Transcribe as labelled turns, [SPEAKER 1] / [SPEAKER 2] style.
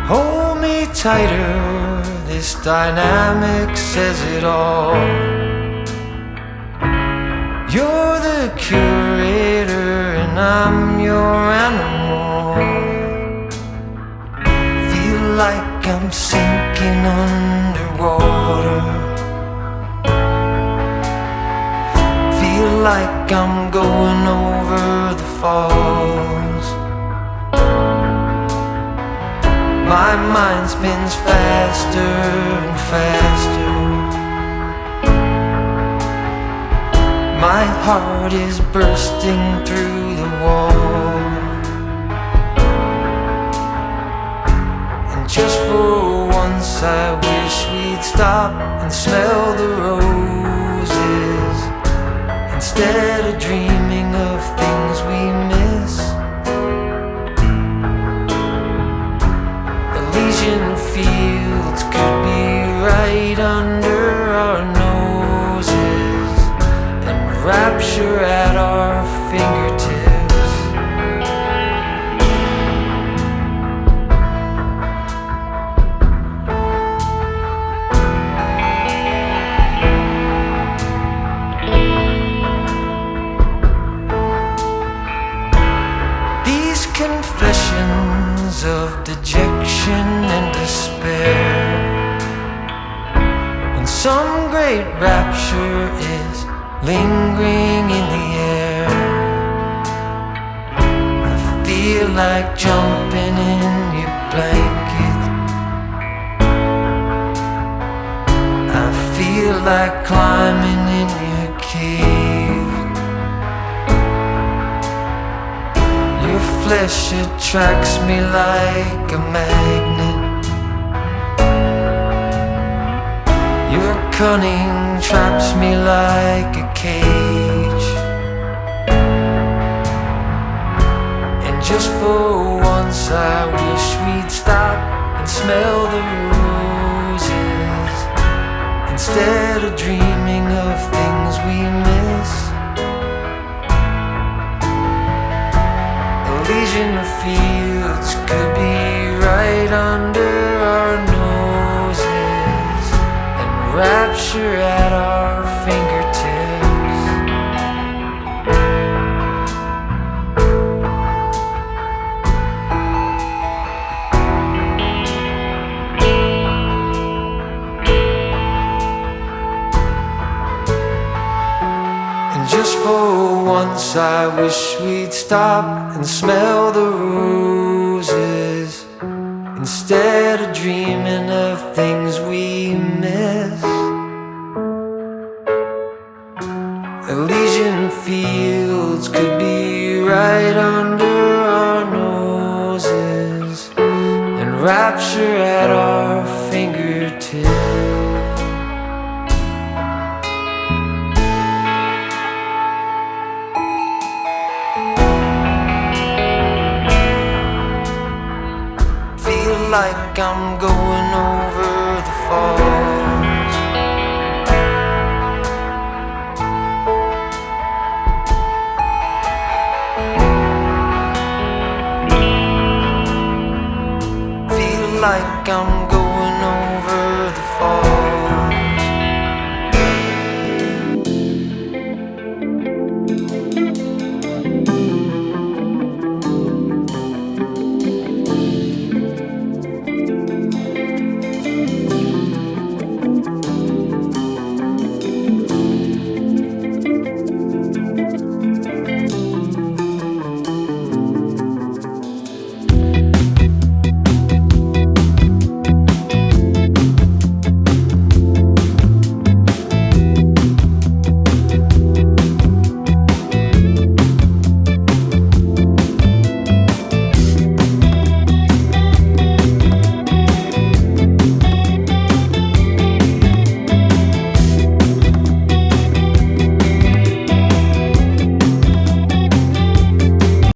[SPEAKER 1] Hold me tighter, this dynamic says it all. You're the curator and I'm your animal. Feel like I'm sinking underwater. Feel like I'm going over the falls. My mind spins faster and faster. My heart is bursting through the wall. And just for once I wish we'd stop and smell the roses, instead of dreaming of things we miss. Elysian fields could be right under our noses, and rapture at our fingertips. These confessions of dejection and despair, when some great rapture is lingering in the air, I feel like jumping in your blanket. I feel like climbing in your cave. Your flesh attracts me like a magnet. Your cunning traps me like a cage. And just for once I wish we'd stop and smell the roses, instead of dreaming of things we miss. Elysian fields could be right under our noses, and rapture at our fingertips. And just for once I wish we'd stop and smell the roses, instead of dreaming of things we miss. Elysian fields could be right under our noses, and rapture at our fingertips. Like I'm going over the falls. Feel like I'm going over the falls.